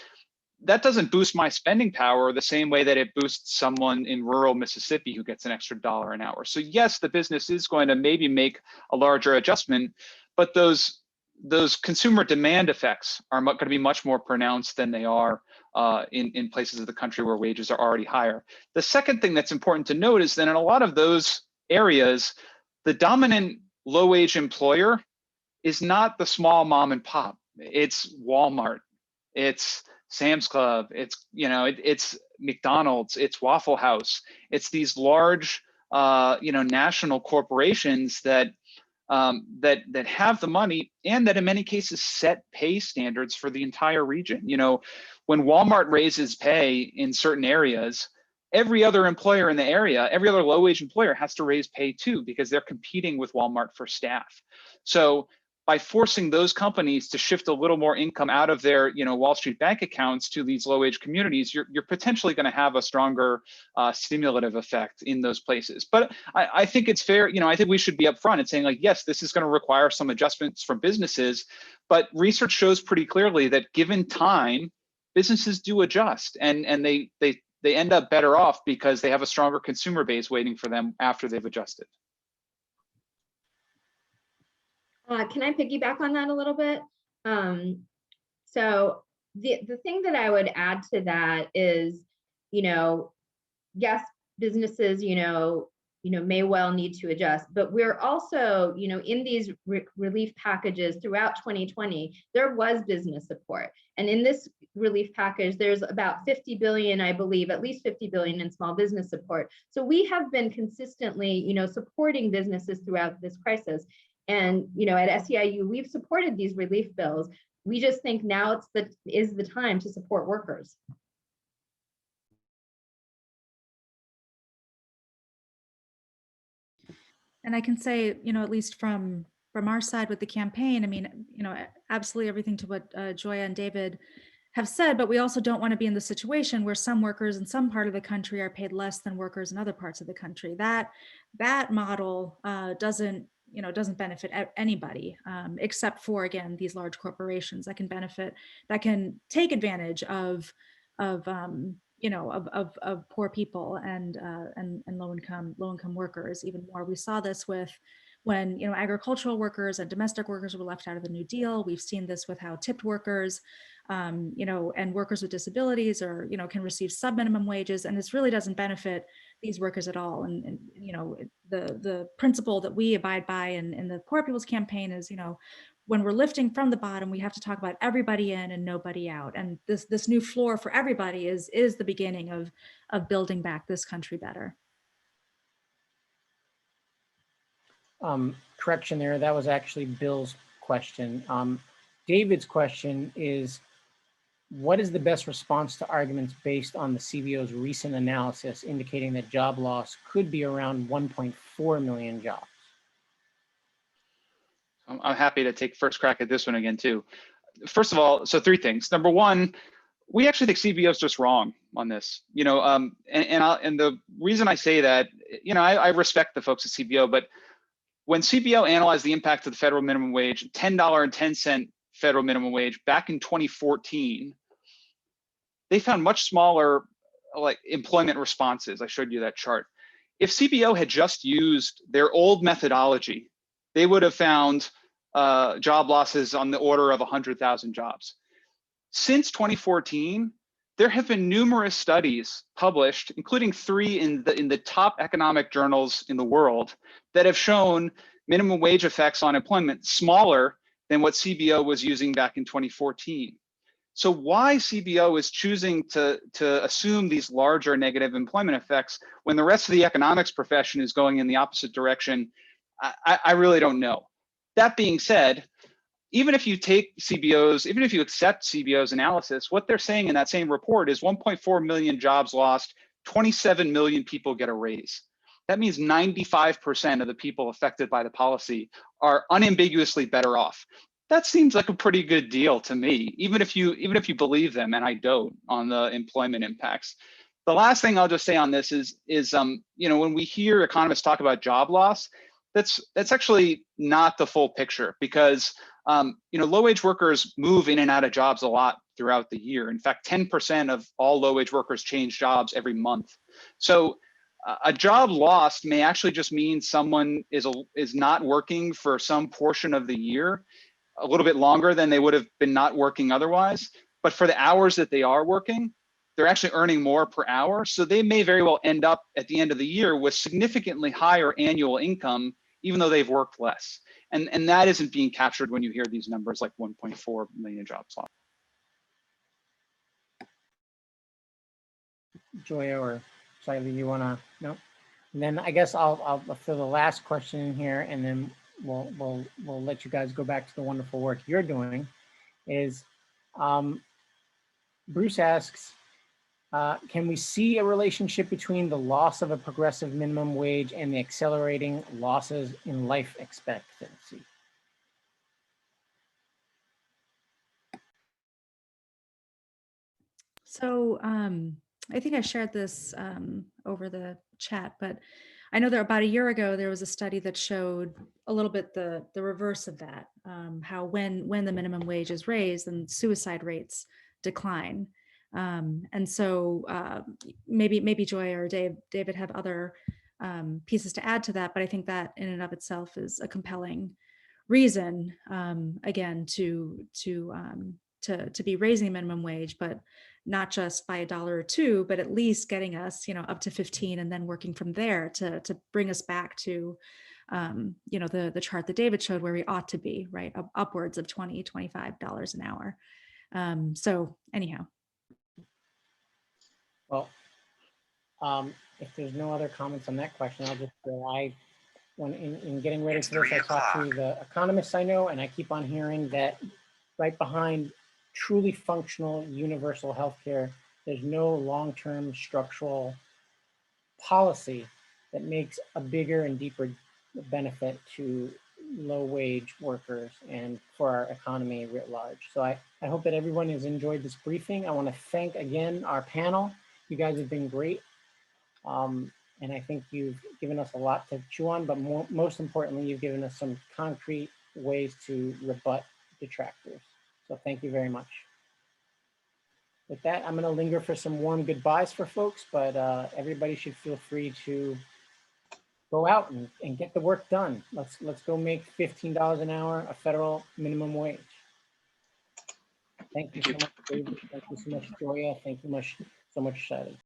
that doesn't boost my spending power the same way that it boosts someone in rural Mississippi who gets an extra $1 an hour. So yes, the business is going to maybe make a larger adjustment, but those consumer demand effects are going to be much more pronounced than they are in places of the country where wages are already higher. The second thing that's important to note is that in a lot of those areas, the dominant low-wage employer is not the small mom and pop. It's Walmart, it's Sam's Club, it's it's McDonald's, it's Waffle House. It's these large national corporations that have the money and that in many cases set pay standards for the entire region. When Walmart raises pay in certain areas, every other employer in the area, every other low-wage employer has to raise pay too, because they're competing with Walmart for staff. So by forcing those companies to shift a little more income out of their Wall Street bank accounts to these low-wage communities, you're potentially going to have a stronger stimulative effect in those places. But I think it's fair, I think we should be upfront and saying, like, yes, this is going to require some adjustments from businesses, but research shows pretty clearly that given time, businesses do adjust, and they end up better off because they have a stronger consumer base waiting for them after they've adjusted. Can I piggyback on that a little bit? So the thing that I would add to that is, yes, businesses, may well need to adjust, but we're also, in these relief packages throughout 2020, there was business support. And in this relief package, there's about 50 billion, I believe, at least 50 billion in small business support. So we have been consistently, supporting businesses throughout this crisis. And, at SEIU, we've supported these relief bills. We just think now is the time to support workers. And I can say, at least from our side with the campaign, I mean, absolutely everything to what Joya and David have said, but we also don't want to be in the situation where some workers in some part of the country are paid less than workers in other parts of the country. That model doesn't benefit anybody, except for, again, these large corporations that can take advantage of poor people and low income workers even more. We saw this when agricultural workers and domestic workers were left out of the New Deal. We've seen this with how tipped workers, and workers with disabilities can receive sub-minimum wages, and this really doesn't benefit these workers at all. And the principle that we abide by in the Poor People's Campaign is, when we're lifting from the bottom, we have to talk about everybody in and nobody out. And this new floor for everybody is the beginning of building back this country better. Correction there, that was actually Bill's question. David's question is, what is the best response to arguments based on the CBO's recent analysis indicating that job loss could be around 1.4 million jobs? I'm happy to take first crack at this one again too. First of all, so 3 things. Number 1, we actually think CBO is just wrong on this. And the reason I say that, I respect the folks at CBO, but when CBO analyzed the impact of the federal minimum wage, $10.10 federal minimum wage back in 2014, they found much smaller like employment responses. I showed you that chart. If CBO had just used their old methodology, they would have found job losses on the order of 100,000 jobs. Since 2014, there have been numerous studies published, including 3 in the top economic journals in the world, that have shown minimum wage effects on employment smaller than what CBO was using back in 2014. So why CBO is choosing to assume these larger negative employment effects when the rest of the economics profession is going in the opposite direction, I really don't know. That being said, even if you take CBO's, even if you accept CBO's analysis, what they're saying in that same report is 1.4 million jobs lost, 27 million people get a raise. That means 95% of the people affected by the policy are unambiguously better off. That seems like a pretty good deal to me, even if you believe them, and I don't, on the employment impacts. The last thing I'll just say on this is you know, when we hear economists talk about job loss, that's actually not the full picture, because you know, low-wage workers move in and out of jobs a lot throughout the year. In fact, 10% of all low-wage workers change jobs every month. So a job lost may actually just mean someone is not working for some portion of the year, a little bit longer than they would have been not working otherwise. But for the hours that they are working, they're actually earning more per hour. So they may very well end up at the end of the year with significantly higher annual income, even though they've worked less. And that isn't being captured when you hear these numbers like 1.4 million jobs lost. Joya or Saili, you wanna, no? And then I guess I'll fill the last question in here, and then we'll let you guys go back to the wonderful work you're doing. Is Bruce asks, can we see a relationship between the loss of a progressive minimum wage and the accelerating losses in life expectancy? So I think I shared this over the chat, but I know that about a year ago, there was a study that showed a little bit the reverse of that, how when the minimum wage is raised, then suicide rates decline. And so maybe Joy or David have other pieces to add to that, but I think that in and of itself is a compelling reason, again, to be raising the minimum wage, but not just by $1 or $2, but at least getting us, you know, up to 15, and then working from there to bring us back to, you know, the chart that David showed where we ought to be, right, upwards of $20, $25 an hour. So anyhow. Well, if there's no other comments on that question, I'll just say when in getting ready for this, I talked to the economists I know, and I keep on hearing that right behind truly functional universal healthcare, there's no long-term structural policy that makes a bigger and deeper benefit to low-wage workers and for our economy writ large. So I hope that everyone has enjoyed this briefing. I want to thank again our panel. You guys have been great. And I think you've given us a lot to chew on, but most importantly, you've given us some concrete ways to rebut detractors. So thank you very much. With that, I'm going to linger for some warm goodbyes for folks, but everybody should feel free to go out and get the work done. Let's go make $15 an hour a federal minimum wage. Thank you so much, David. Thank you so much, Joya. Thank you so much, Saili.